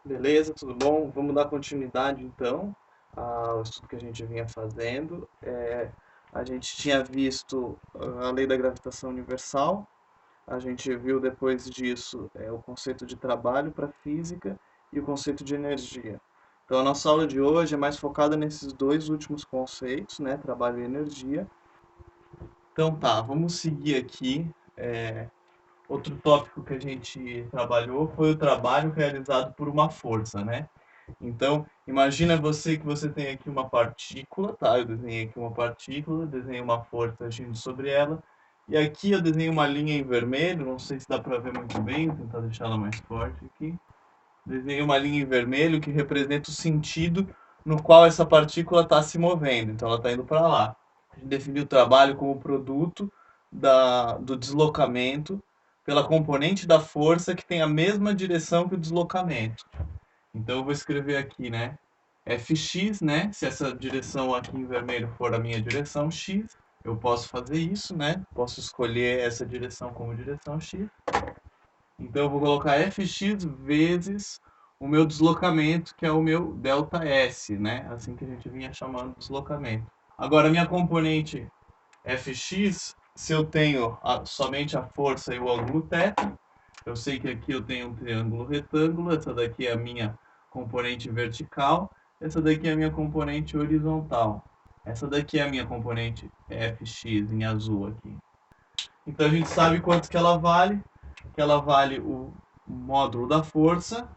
Beleza, tudo bom? Vamos dar continuidade então ao estudo que a gente vinha fazendo. A gente tinha visto a lei da gravitação universal, a gente viu depois disso o conceito de trabalho para física e o conceito de energia. Então a nossa aula de hoje é mais focada nesses dois últimos conceitos, né? Trabalho e energia. Então tá, vamos seguir aqui. Outro tópico que a gente trabalhou foi o trabalho realizado por uma força, né? Então, imagina você que você tem aqui uma partícula, tá? Eu desenhei aqui uma partícula, desenhei uma força agindo sobre ela, e aqui eu desenhei uma linha em vermelho, não sei se dá para ver muito bem, vou tentar deixar ela mais forte aqui. Desenhei uma linha em vermelho que representa o sentido no qual essa partícula está se movendo, então ela está indo para lá. A gente definiu o trabalho como produto do deslocamento pela componente da força que tem a mesma direção que o deslocamento. Então eu vou escrever aqui, né? Fx, né? Se essa direção aqui em vermelho for a minha direção x, eu posso fazer isso, né? Posso escolher essa direção como direção x. Então eu vou colocar Fx vezes o meu deslocamento, que é o meu ΔS, né? Assim que a gente vinha chamando de deslocamento. Agora, a minha componente Fx, se eu tenho somente a força e o ângulo θ, eu sei que aqui eu tenho um triângulo retângulo, essa daqui é a minha componente vertical, essa daqui é a minha componente horizontal. Essa daqui é a minha componente Fx em azul aqui. Então a gente sabe quanto que ela vale o módulo da força,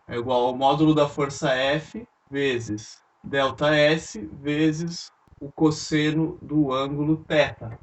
é igual ao módulo da força F vezes ΔS vezes o cosseno do ângulo θ.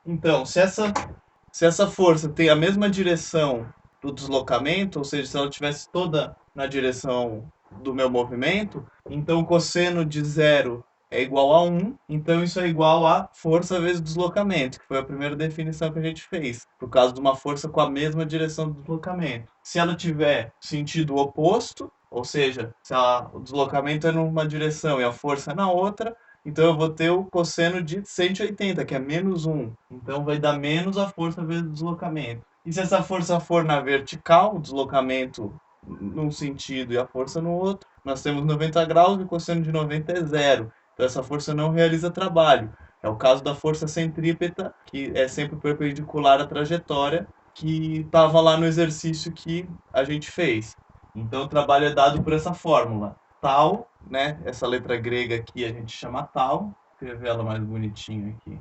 Então, se essa força tem a mesma direção do deslocamento, ou seja, se ela estivesse toda na direção do meu movimento, então o cosseno de zero é igual a 1, então isso é igual a força vezes deslocamento, que foi a primeira definição que a gente fez, por causa de uma força com a mesma direção do deslocamento. Se ela tiver sentido oposto, ou seja, se o deslocamento é numa direção e a força é na outra, então eu vou ter o cosseno de 180, que é menos 1. Então vai dar menos a força vezes o deslocamento. E se essa força for na vertical, o deslocamento num sentido e a força no outro, nós temos 90 graus e o cosseno de 90 é zero. Então essa força não realiza trabalho. É o caso da força centrípeta, que é sempre perpendicular à trajetória, que estava lá no exercício que a gente fez. Então o trabalho é dado por essa fórmula. Tal, né? Essa letra grega aqui a gente chama tal. Vou escrever ela mais bonitinho aqui.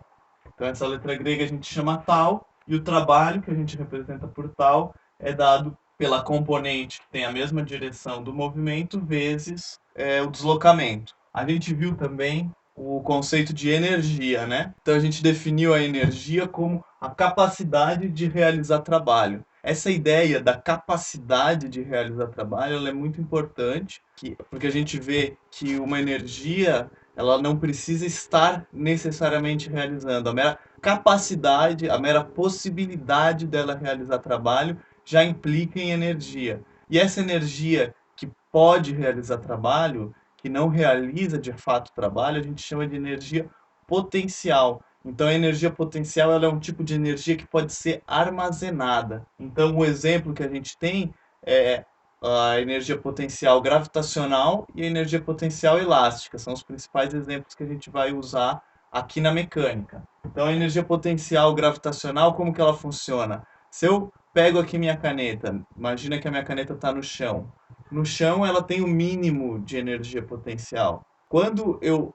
Então essa letra grega a gente chama tal, e o trabalho que a gente representa por tal é dado pela componente que tem a mesma direção do movimento vezes o deslocamento. A gente viu também o conceito de energia, né? Então a gente definiu a energia como a capacidade de realizar trabalho. Essa ideia da capacidade de realizar trabalho, ela é muito importante, porque a gente vê que uma energia ela não precisa estar necessariamente realizando. A mera capacidade, a mera possibilidade dela realizar trabalho já implica em energia. E essa energia que pode realizar trabalho, que não realiza de fato trabalho, a gente chama de energia potencial. Então, a energia potencial ela é um tipo de energia que pode ser armazenada. Então, o exemplo que a gente tem é a energia potencial gravitacional e a energia potencial elástica. São os principais exemplos que a gente vai usar aqui na mecânica. Então, a energia potencial gravitacional, como que ela funciona? Se eu pego aqui minha caneta, imagina que a minha caneta está no chão. No chão, ela tem o mínimo de energia potencial. Quando eu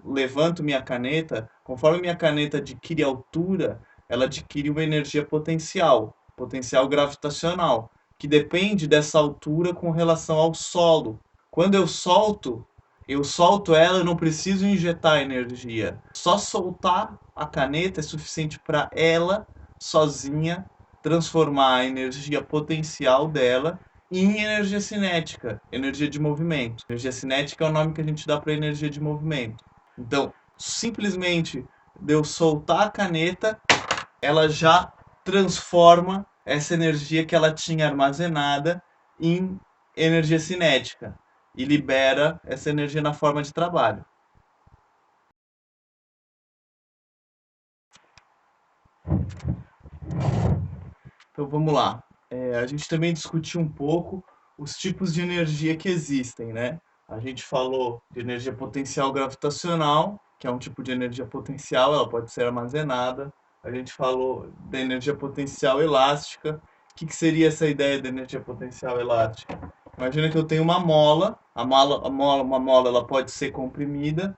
levanto minha caneta, conforme minha caneta adquire altura, ela adquire uma energia potencial, potencial gravitacional, que depende dessa altura com relação ao solo. Quando eu solto ela, eu não preciso injetar energia. Só soltar a caneta é suficiente para ela sozinha transformar a energia potencial dela em energia cinética, energia de movimento. Energia cinética é o nome que a gente dá para energia de movimento. Então, simplesmente de eu soltar a caneta, ela já transforma essa energia que ela tinha armazenada em energia cinética e libera essa energia na forma de trabalho. Então vamos lá. A gente também discutiu um pouco os tipos de energia que existem, né? A gente falou de energia potencial gravitacional, que é um tipo de energia potencial, ela pode ser armazenada. A gente falou da energia potencial elástica. O que seria essa ideia de energia potencial elástica? Imagina que eu tenho uma mola, uma mola ela pode ser comprimida,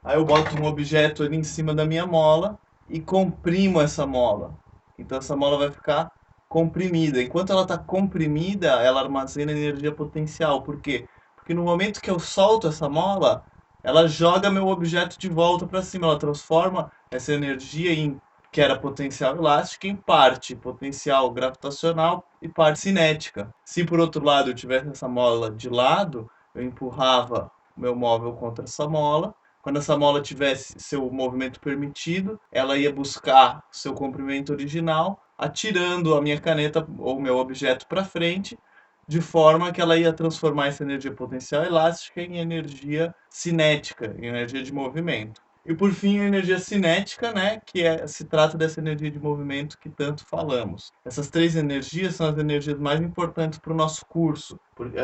aí eu boto um objeto ali em cima da minha mola e comprimo essa mola. Então essa mola vai ficar comprimida. Enquanto ela está comprimida, ela armazena energia potencial. Por quê? Porque no momento que eu solto essa mola, ela joga meu objeto de volta para cima. Ela transforma essa energia que era potencial elástica em parte potencial gravitacional e parte cinética. Se por outro lado eu tivesse essa mola de lado, eu empurrava o meu móvel contra essa mola. Quando essa mola tivesse seu movimento permitido, ela ia buscar seu comprimento original, atirando a minha caneta ou meu objeto para frente, de forma que ela ia transformar essa energia potencial elástica em energia cinética, em energia de movimento. E por fim, a energia cinética, né, se trata dessa energia de movimento que tanto falamos. Essas três energias são as energias mais importantes para o nosso curso, porque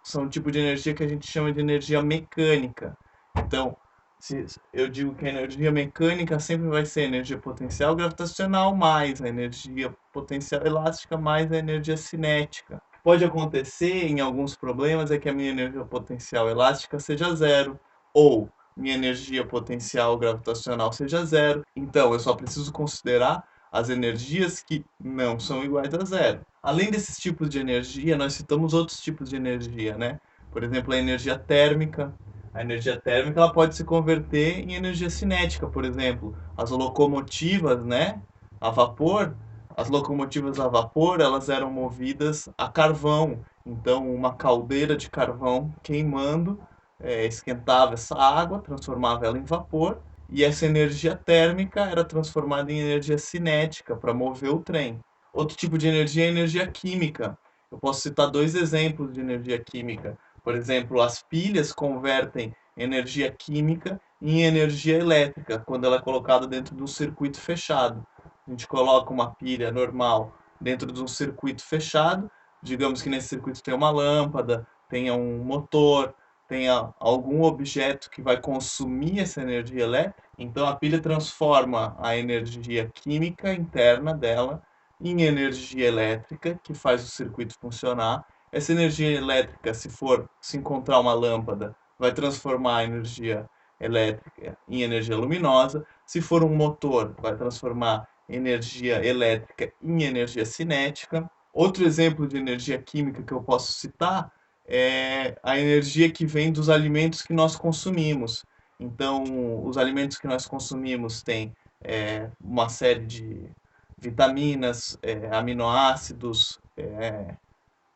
são o tipo de energia que a gente chama de energia mecânica. Então, se eu digo que a energia mecânica sempre vai ser a energia potencial gravitacional mais a energia potencial elástica mais a energia cinética. Pode acontecer em alguns problemas é que a minha energia potencial elástica seja zero, ou minha energia potencial gravitacional seja zero. Então, eu só preciso considerar as energias que não são iguais a zero. Além desses tipos de energia, nós citamos outros tipos de energia, né? Por exemplo, a energia térmica. A energia térmica ela pode se converter em energia cinética, por exemplo. As locomotivas, né, a vapor, as locomotivas a vapor, elas eram movidas a carvão. Então, uma caldeira de carvão queimando esquentava essa água, transformava ela em vapor, e essa energia térmica era transformada em energia cinética para mover o trem. Outro tipo de energia é a energia química. Eu posso citar dois exemplos de energia química. Por exemplo, as pilhas convertem energia química em energia elétrica quando ela é colocada dentro de um circuito fechado. A gente coloca uma pilha normal dentro de um circuito fechado, digamos que nesse circuito tem uma lâmpada, tenha um motor, tenha algum objeto que vai consumir essa energia elétrica, então a pilha transforma a energia química interna dela em energia elétrica, que faz o circuito funcionar. Essa energia elétrica, se encontrar uma lâmpada, vai transformar a energia elétrica em energia luminosa. Se for um motor, vai transformar energia elétrica em energia cinética. Outro exemplo de energia química que eu posso citar é a energia que vem dos alimentos que nós consumimos. Então, os alimentos que nós consumimos têm uma série de vitaminas, aminoácidos,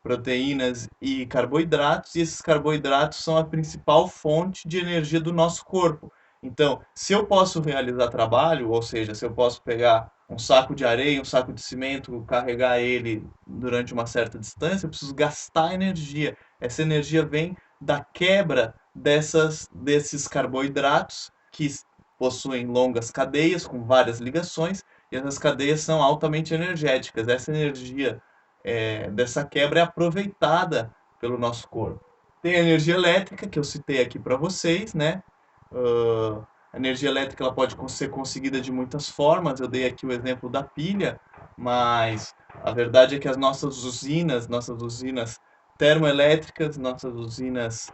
proteínas e carboidratos, e esses carboidratos são a principal fonte de energia do nosso corpo. Então, se eu posso realizar trabalho, ou seja, se eu posso pegar um saco de areia, um saco de cimento, carregar ele durante uma certa distância, eu preciso gastar energia. Essa energia vem da quebra desses carboidratos que possuem longas cadeias com várias ligações, e essas cadeias são altamente energéticas. Essa energia dessa quebra é aproveitada pelo nosso corpo. Tem a energia elétrica, que eu citei aqui para vocês, né? A energia elétrica ela pode ser conseguida de muitas formas, eu dei aqui o exemplo da pilha, mas a verdade é que as nossas usinas termoelétricas, nossas usinas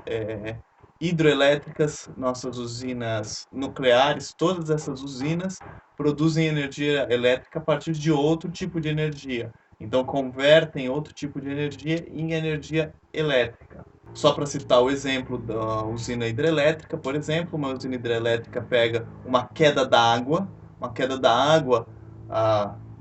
hidroelétricas, nossas usinas nucleares, todas essas usinas produzem energia elétrica a partir de outro tipo de energia. Então, convertem outro tipo de energia em energia elétrica. Só para citar o exemplo da usina hidrelétrica, por exemplo, uma usina hidrelétrica pega uma queda da água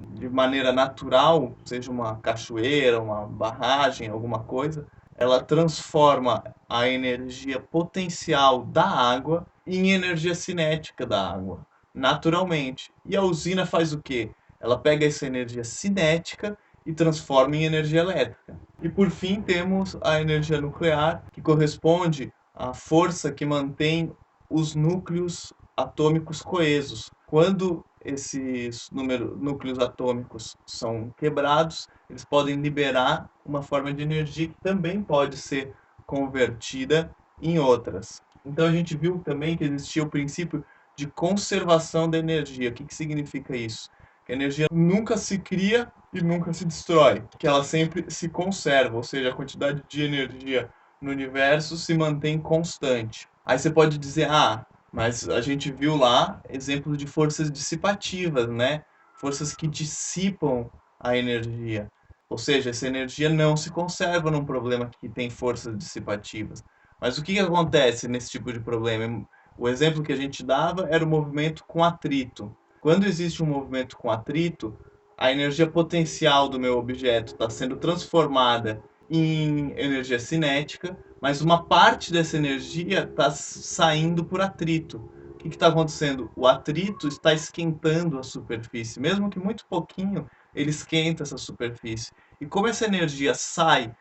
de maneira natural, seja uma cachoeira, uma barragem, alguma coisa, ela transforma a energia potencial da água em energia cinética da água, naturalmente. E a usina faz o quê? Ela pega essa energia cinética e transforma em energia elétrica. E por fim temos a energia nuclear, que corresponde à força que mantém os núcleos atômicos coesos. Quando esses núcleos atômicos são quebrados, eles podem liberar uma forma de energia que também pode ser convertida em outras. Então a gente viu também que existia o princípio de conservação da energia. O que que significa isso? Que a energia nunca se cria e nunca se destrói, que ela sempre se conserva, ou seja, a quantidade de energia no universo se mantém constante. Aí você pode dizer, ah, mas a gente viu lá exemplos de forças dissipativas, né? Forças que dissipam a energia. Ou seja, essa energia não se conserva num problema que tem forças dissipativas. Mas o que que acontece nesse tipo de problema? O exemplo que a gente dava era o movimento com atrito. Quando existe um movimento com atrito, a energia potencial do meu objeto está sendo transformada em energia cinética, mas uma parte dessa energia está saindo por atrito. O que está acontecendo? O atrito está esquentando a superfície, mesmo que muito pouquinho, ele esquenta essa superfície. E como essa energia sai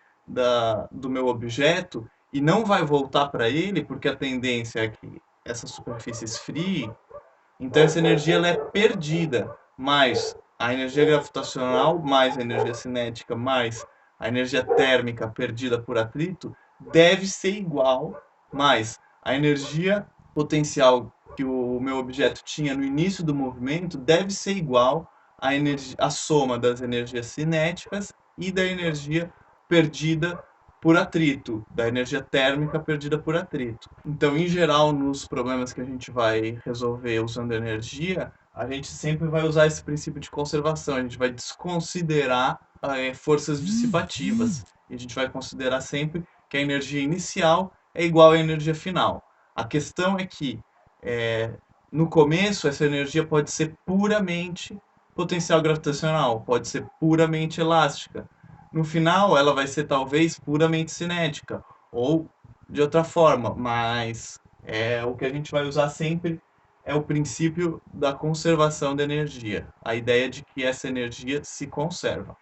do meu objeto e não vai voltar para ele, porque a tendência é que essa superfície esfrie, então essa energia ela é perdida, mais a energia gravitacional, mais a energia cinética, mais a energia térmica perdida por atrito, deve ser igual, mais a energia potencial que o meu objeto tinha no início do movimento deve ser igual à soma das energias cinéticas e da energia perdida por atrito, da energia térmica perdida por atrito. Então, em geral, nos problemas que a gente vai resolver usando energia, a gente sempre vai usar esse princípio de conservação, a gente vai desconsiderar forças dissipativas. E a gente vai considerar sempre que a energia inicial é igual à energia final. A questão é que, no começo, essa energia pode ser puramente potencial gravitacional, pode ser puramente elástica. No final, ela vai ser talvez puramente cinética, ou de outra forma, mas o que a gente vai usar sempre é o princípio da conservação da energia, a ideia de que essa energia se conserva.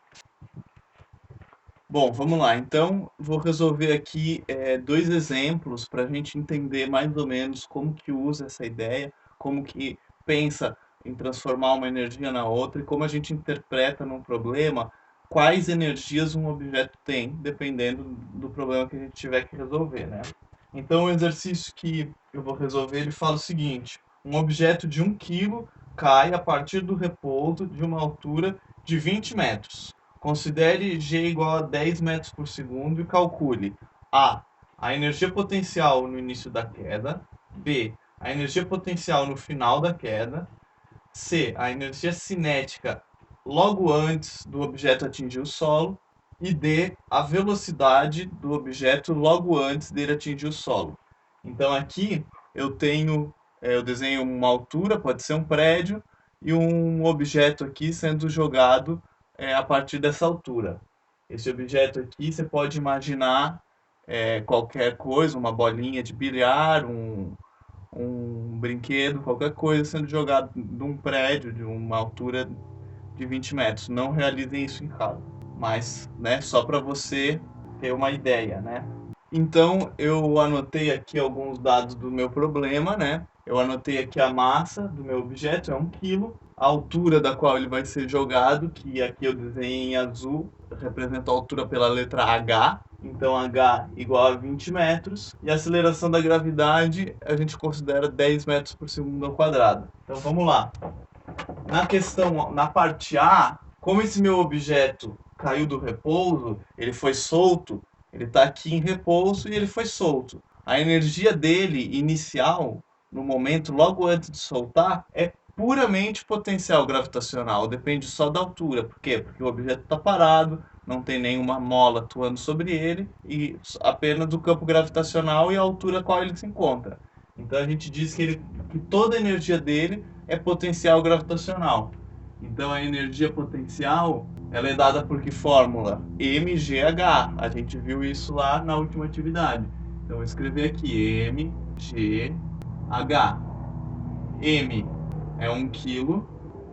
Bom, vamos lá. Então, vou resolver aqui dois exemplos para a gente entender mais ou menos como que usa essa ideia, como que pensa em transformar uma energia na outra e como a gente interpreta num problema quais energias um objeto tem, dependendo do problema que a gente tiver que resolver, né? Então, o exercício que eu vou resolver, ele fala o seguinte: um objeto de 1 quilo cai a partir do repouso de uma altura de 20 metros. Considere G igual a 10 metros por segundo e calcule a energia potencial no início da queda, B, a energia potencial no final da queda, C, a energia cinética logo antes do objeto atingir o solo, e D, a velocidade do objeto logo antes dele atingir o solo. Então aqui eu desenho uma altura, pode ser um prédio, e um objeto aqui sendo jogado a partir dessa altura. Esse objeto aqui você pode imaginar qualquer coisa, uma bolinha de bilhar, um brinquedo, qualquer coisa sendo jogado de um prédio de uma altura de 20 metros. Não realizem isso em casa, mas né, só para você ter uma ideia, né? Então eu anotei aqui alguns dados do meu problema, né? Eu anotei aqui a massa do meu objeto, é 1 quilo, a altura da qual ele vai ser jogado, que aqui eu desenhei em azul, representa a altura pela letra H, então H igual a 20 metros, e a aceleração da gravidade a gente considera 10 metros por segundo ao quadrado. Então vamos lá. Na parte A, como esse meu objeto caiu do repouso, ele foi solto, ele está aqui em repouso e ele foi solto. A energia dele inicial, no momento logo antes de soltar, é puramente potencial gravitacional, depende só da altura. Por quê? Porque o objeto está parado, não tem nenhuma mola atuando sobre ele, e apenas o campo gravitacional e a altura a qual ele se encontra. Então a gente diz que toda a energia dele é potencial gravitacional. Então a energia potencial ela é dada por que fórmula? mgh. A gente viu isso lá na última atividade. Então vou escrever aqui mgh. M é 1 kg,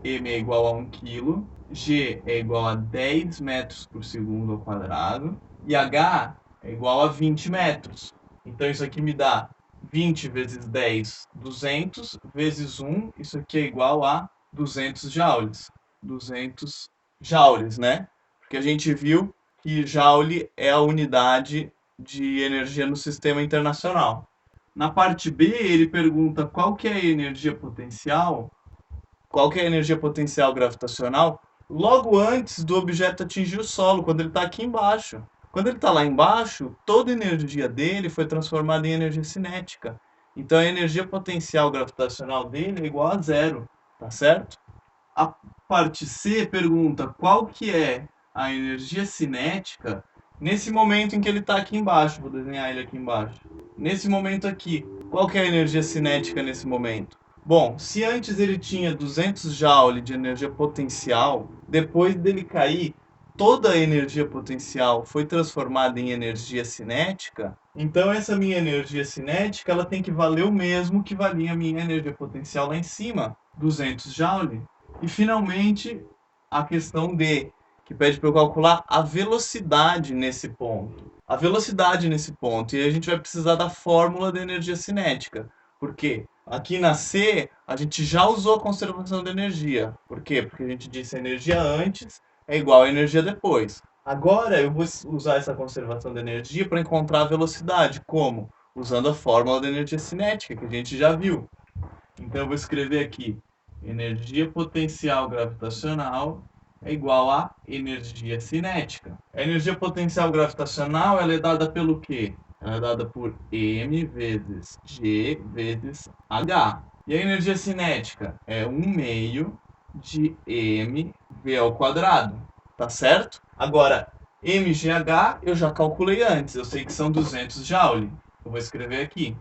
m é igual a 1 kg, g é igual a 10 metros por segundo ao quadrado e h é igual a 20 metros. Então isso aqui me dá 20 vezes 10, 200, vezes 1, isso aqui é igual a 200 joules. 200 joules, né? Porque a gente viu que joule é a unidade de energia no sistema internacional. Na parte B, ele pergunta qual que é a energia potencial, qual que é a energia potencial gravitacional logo antes do objeto atingir o solo, quando ele está aqui embaixo. Quando ele está lá embaixo, toda a energia dele foi transformada em energia cinética. Então a energia potencial gravitacional dele é igual a zero, tá certo? A parte C pergunta qual que é a energia cinética nesse momento em que ele está aqui embaixo. Vou desenhar ele aqui embaixo. Nesse momento aqui, qual que é a energia cinética nesse momento? Bom, se antes ele tinha 200 joule de energia potencial, depois dele cair, toda a energia potencial foi transformada em energia cinética, então essa minha energia cinética ela tem que valer o mesmo que valia a minha energia potencial lá em cima, 200 joule. E finalmente a questão D, que pede para eu calcular a velocidade nesse ponto. A velocidade nesse ponto, e aí a gente vai precisar da fórmula da energia cinética. Por quê? Aqui na C, a gente já usou a conservação de energia. Por quê? Porque a gente disse a energia antes é igual a energia depois. Agora eu vou usar essa conservação de energia para encontrar a velocidade. Como? Usando a fórmula da energia cinética, que a gente já viu. Então eu vou escrever aqui: energia potencial gravitacional é igual a energia cinética. A energia potencial gravitacional ela é dada pelo quê? Ela é dada por m vezes g vezes h. E a energia cinética é 1 meio de mv ao quadrado, tá certo? Agora, mgh eu já calculei antes, eu sei que são 200 joule. Eu vou escrever aqui.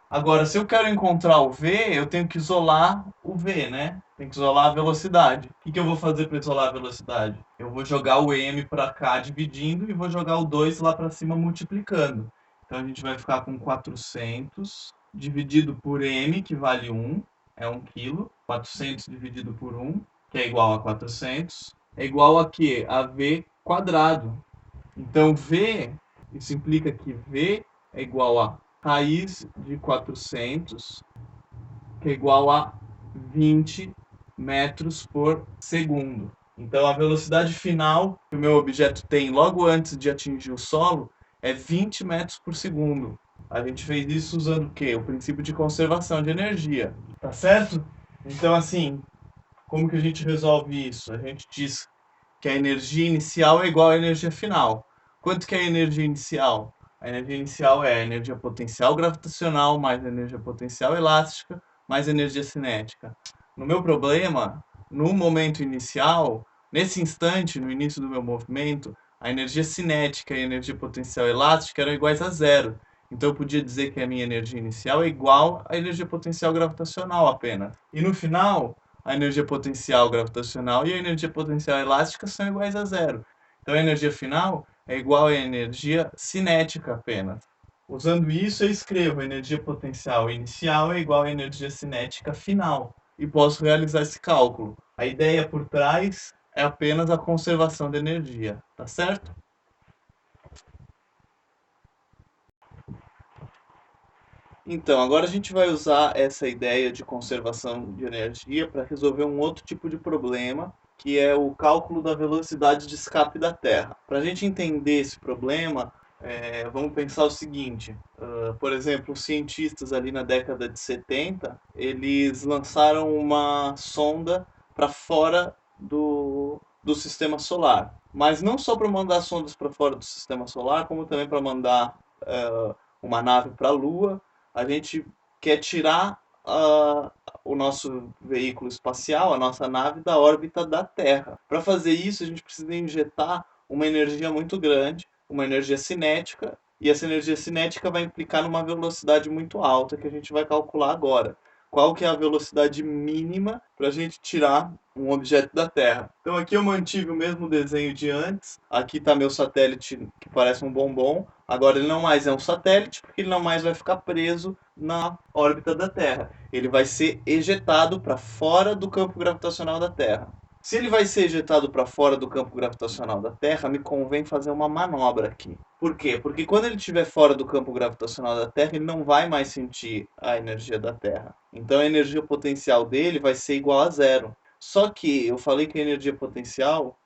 Agora, se eu quero encontrar o V, eu tenho que isolar o V, né? Tem que isolar a velocidade. O que eu vou fazer para isolar a velocidade? Eu vou jogar o m para cá dividindo e vou jogar o 2 lá para cima multiplicando. Então a gente vai ficar com 400 dividido por m, que vale 1, é 1 kg. 400 dividido por 1, que é igual a 400, é igual a quê? A V quadrado. Então V, isso implica que V é igual a raiz de 400, que é igual a 20 metros por segundo. Então a velocidade final que o meu objeto tem logo antes de atingir o solo é 20 metros por segundo. A gente fez isso usando o quê? O princípio de conservação de energia, tá certo? Então assim, como que a gente resolve isso? A gente diz que a energia inicial é igual à energia final. Quanto que é a energia inicial? A energia inicial é a energia potencial gravitacional mais a energia potencial elástica mais a energia cinética. No meu problema, no momento inicial, nesse instante, no início do meu movimento, a energia cinética e a energia potencial elástica eram iguais a zero. Então eu podia dizer que a minha energia inicial é igual à energia potencial gravitacional apenas. E no final, a energia potencial gravitacional e a energia potencial elástica são iguais a zero. Então a energia final é igual à energia cinética apenas. Usando isso, eu escrevo a energia potencial inicial é igual à energia cinética final e posso realizar esse cálculo. A ideia por trás é apenas a conservação de energia, tá certo? Então, agora a gente vai usar essa ideia de conservação de energia para resolver um outro tipo de problema, que é o cálculo da velocidade de escape da Terra. Para a gente entender esse problema, vamos pensar o seguinte: por exemplo, os cientistas ali na década de 70, eles lançaram uma sonda para fora do sistema solar. Mas não só para mandar sondas para fora do sistema solar, como também para mandar uma nave para a Lua. A gente quer tirar o nosso veículo espacial, a nossa nave, da órbita da Terra. Para fazer isso, a gente precisa injetar uma energia muito grande, uma energia cinética, e essa energia cinética vai implicar numa velocidade muito alta que a gente vai calcular agora. Qual que é a velocidade mínima para a gente tirar um objeto da Terra? Então aqui eu mantive o mesmo desenho de antes. Aqui está meu satélite que parece um bombom. Agora ele não mais é um satélite, porque ele não mais vai ficar preso na órbita da Terra. Ele vai ser ejetado para fora do campo gravitacional da Terra. Se ele vai ser ejetado para fora do campo gravitacional da Terra, me convém fazer uma manobra aqui. Por quê? Porque quando ele estiver fora do campo gravitacional da Terra, ele não vai mais sentir a energia da Terra. Então a energia potencial dele vai ser igual a zero. Só que eu falei que a energia potencial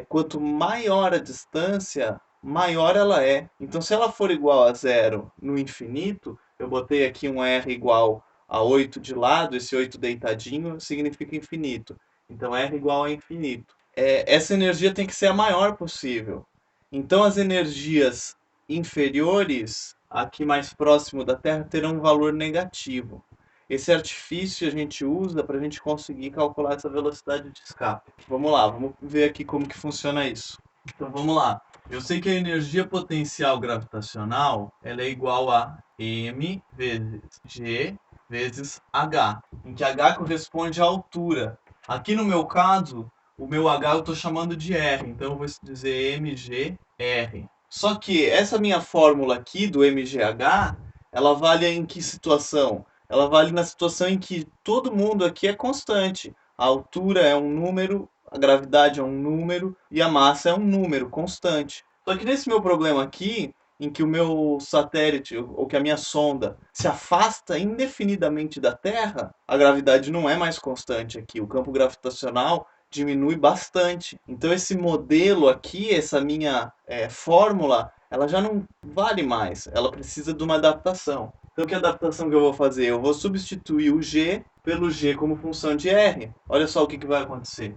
quanto maior a distância, maior ela é. Então se ela for igual a zero no infinito, eu botei aqui um R igual a 8 de lado, esse 8 deitadinho significa infinito. Então R igual a infinito. Essa energia tem que ser a maior possível. Então as energias inferiores, aqui mais próximo da Terra, terão um valor negativo. Esse artifício a gente usa para a gente conseguir calcular essa velocidade de escape. Vamos lá, vamos ver aqui como que funciona isso. Então vamos lá. Eu sei que a energia potencial gravitacional ela é igual a m vezes g vezes h, em que h corresponde à altura. Aqui no meu caso, o meu h eu estou chamando de r, então eu vou dizer mgr. Só que essa minha fórmula aqui do mgh, ela vale em que situação? Ela vale na situação em que todo mundo aqui é constante. A altura é um número, a gravidade é um número e a massa é um número constante. Só que nesse meu problema aqui, em que o meu satélite, ou que a minha sonda, se afasta indefinidamente da Terra, a gravidade não é mais constante aqui. O campo gravitacional diminui bastante. Então esse modelo aqui, essa minha fórmula, ela já não vale mais. Ela precisa de uma adaptação. Então que adaptação que eu vou fazer? Eu vou substituir o g pelo g como função de r. Olha só o que vai acontecer.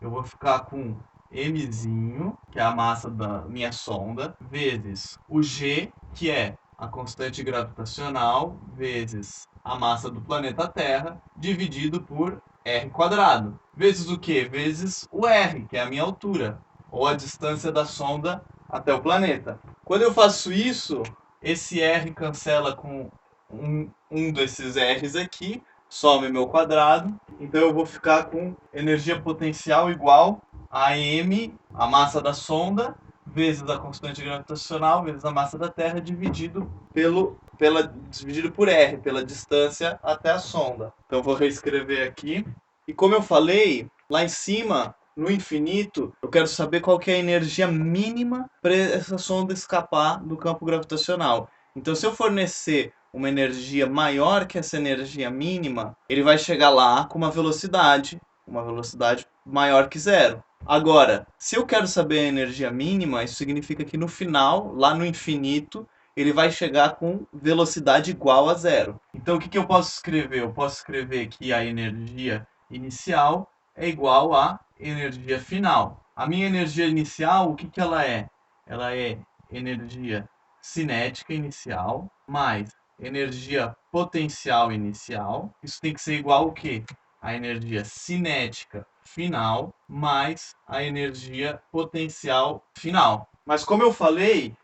Eu vou ficar com mzinho, que é a massa da minha sonda, vezes o g, que é a constante gravitacional, vezes a massa do planeta Terra, dividido por r quadrado. Vezes o quê? Vezes o r, que é a minha altura, ou a distância da sonda até o planeta. Quando eu faço isso, esse r cancela com um desses r's aqui, some meu quadrado, então eu vou ficar com energia potencial igual a m, a massa da sonda, vezes a constante gravitacional, vezes a massa da Terra, dividido dividido por r, pela distância até a sonda. Então eu vou reescrever aqui. E como eu falei, lá em cima, no infinito, eu quero saber qual que é a energia mínima para essa sonda escapar do campo gravitacional. Então, se eu fornecer uma energia maior que essa energia mínima, ele vai chegar lá com uma velocidade maior que zero. Agora, se eu quero saber a energia mínima, isso significa que no final, lá no infinito, ele vai chegar com velocidade igual a zero. Então, o que eu posso escrever? Eu posso escrever que a energia inicial é igual à energia final. A minha energia inicial, o que ela é? Ela é energia cinética inicial mais energia potencial inicial. Isso tem que ser igual ao quê? A energia cinética final mais a energia potencial final. Mas como eu falei,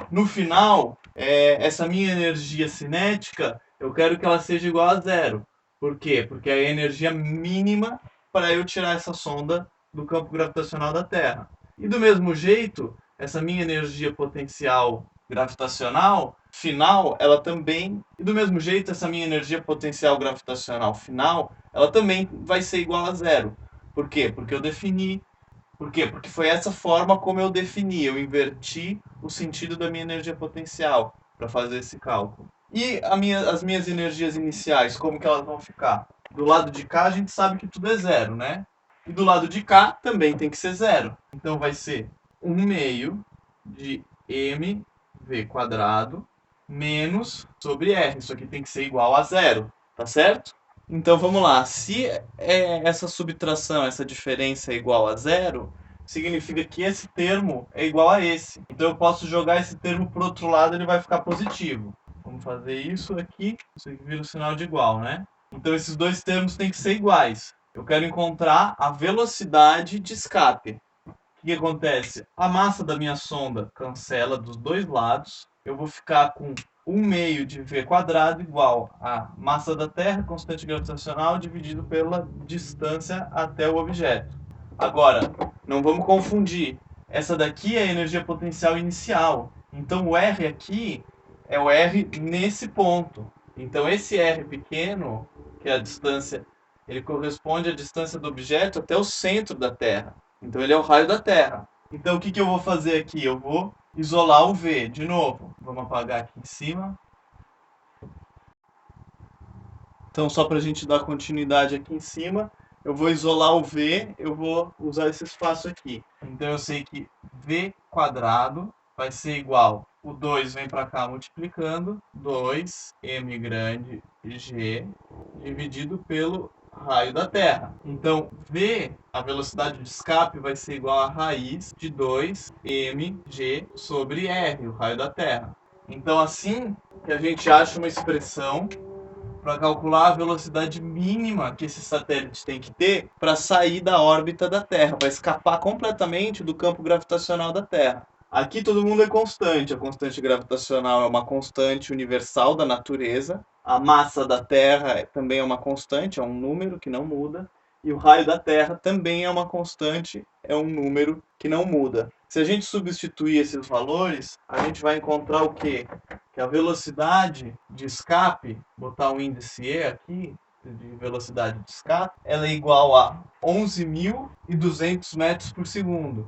no final, essa minha energia cinética, eu quero que ela seja igual a zero. Por quê? Porque é a energia mínima para eu tirar essa sonda do campo gravitacional da Terra. E do mesmo jeito, essa minha energia potencial gravitacional final, ela também, e do mesmo jeito, essa minha energia potencial gravitacional final, ela também vai ser igual a zero. Por quê? Porque eu defini. Por quê? Porque foi essa forma como eu defini. Eu inverti o sentido da minha energia potencial para fazer esse cálculo. E as minhas energias iniciais, como que elas vão ficar? Do lado de cá a gente sabe que tudo é zero, né? E do lado de cá também tem que ser zero. Então vai ser 1 meio de mv quadrado menos sobre r. Isso aqui tem que ser igual a zero, tá certo? Então vamos lá, se essa subtração, essa diferença é igual a zero, significa que esse termo é igual a esse. Então eu posso jogar esse termo para o outro lado, ele vai ficar positivo. Vamos fazer isso aqui, isso aqui vira o sinal de igual, né? Então esses dois termos têm que ser iguais. Eu quero encontrar a velocidade de escape. O que acontece? A massa da minha sonda cancela dos dois lados. Eu vou ficar com 1 meio de v quadrado igual a massa da Terra, constante gravitacional, dividido pela distância até o objeto. Agora, não vamos confundir. Essa daqui é a energia potencial inicial. Então o R aqui é o R nesse ponto. Então esse R pequeno, que é a distância ele corresponde à distância do objeto até o centro da Terra. Então ele é o raio da Terra. Então o que eu vou fazer aqui? Eu vou isolar o V de novo. Vamos apagar aqui em cima. Então, só para a gente dar continuidade aqui em cima, eu vou isolar o V, eu vou usar esse espaço aqui. Então, eu sei que V quadrado vai ser igual, o 2 vem para cá multiplicando, 2m grande G dividido pelo raio da Terra. Então, V, a velocidade de escape, vai ser igual a raiz de 2mg sobre R, o raio da Terra. Então, assim que a gente acha uma expressão para calcular a velocidade mínima que esse satélite tem que ter para sair da órbita da Terra, para escapar completamente do campo gravitacional da Terra. Aqui todo mundo é constante. A constante gravitacional é uma constante universal da natureza. A massa da Terra também é uma constante, é um número que não muda. E o raio da Terra também é uma constante, é um número que não muda. Se a gente substituir esses valores, a gente vai encontrar o quê? Que a velocidade de escape, botar o índice E aqui, de velocidade de escape, ela é igual a 11.200 metros por segundo.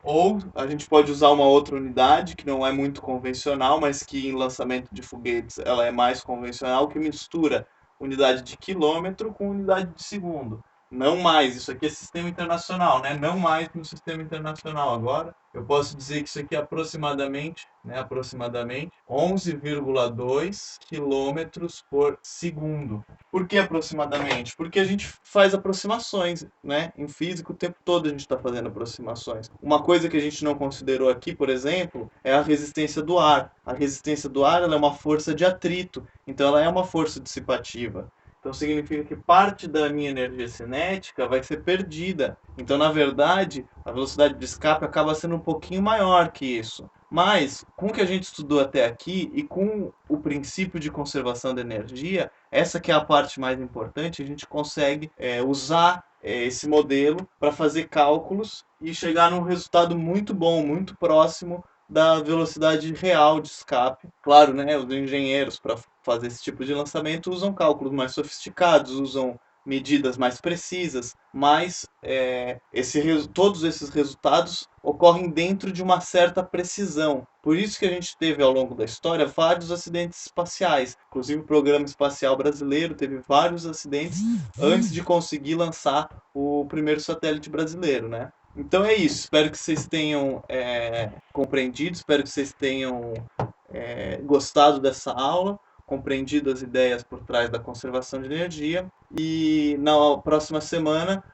Ou a gente pode usar uma outra unidade que não é muito convencional, mas que em lançamento de foguetes ela é mais convencional, que mistura unidade de quilômetro com unidade de segundo. Não mais, isso aqui é sistema internacional, né? Não mais no sistema internacional agora. Eu posso dizer que isso aqui é aproximadamente 11,2 quilômetros por segundo. Por que aproximadamente? Porque a gente faz aproximações, né? Em física o tempo todo a gente está fazendo aproximações. Uma coisa que a gente não considerou aqui, por exemplo, é a resistência do ar. A resistência do ar ela é uma força de atrito, então ela é uma força dissipativa. Então significa que parte da minha energia cinética vai ser perdida. Então, na verdade, a velocidade de escape acaba sendo um pouquinho maior que isso. Mas, com o que a gente estudou até aqui e com o princípio de conservação da energia, essa que é a parte mais importante, a gente consegue usar esse modelo para fazer cálculos e chegar num resultado muito bom, muito próximo da velocidade real de escape. Claro, né, os engenheiros, para fazer esse tipo de lançamento, usam cálculos mais sofisticados, usam medidas mais precisas, mas todos esses resultados ocorrem dentro de uma certa precisão. Por isso que a gente teve ao longo da história vários acidentes espaciais. Inclusive o programa espacial brasileiro teve vários acidentes antes de conseguir lançar o primeiro satélite brasileiro, né? Então é isso. Espero que vocês tenham compreendido, espero que vocês tenham gostado dessa aula, compreendido as ideias por trás da conservação de energia. E na próxima semana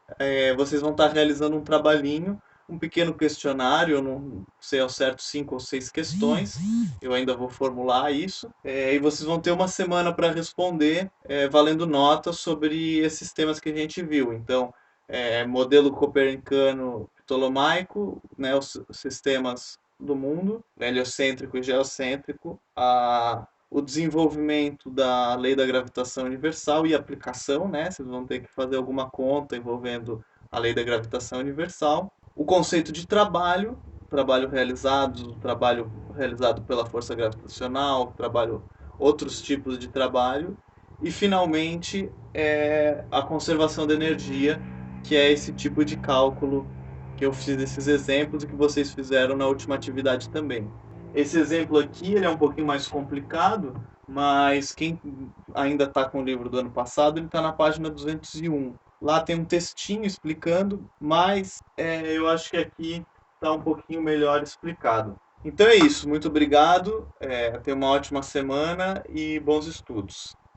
vocês vão estar realizando um trabalhinho, um pequeno questionário, eu não sei ao certo 5 ou 6 questões, eu ainda vou formular isso, e vocês vão ter uma semana para responder, valendo notas sobre esses temas que a gente viu. Então, modelo copernicano ptolomaico, né, os sistemas do mundo, heliocêntrico e geocêntrico, o desenvolvimento da lei da gravitação universal e aplicação, né? Vocês vão ter que fazer alguma conta envolvendo a lei da gravitação universal, o conceito de trabalho, trabalho realizado pela força gravitacional, outros tipos de trabalho, e finalmente a conservação da energia, que é esse tipo de cálculo que eu fiz esses exemplos e que vocês fizeram na última atividade também. Esse exemplo aqui ele é um pouquinho mais complicado, mas quem ainda está com o livro do ano passado, ele está na página 201. Lá tem um textinho explicando, mas eu acho que aqui está um pouquinho melhor explicado. Então é isso, muito obrigado, tenha uma ótima semana e bons estudos.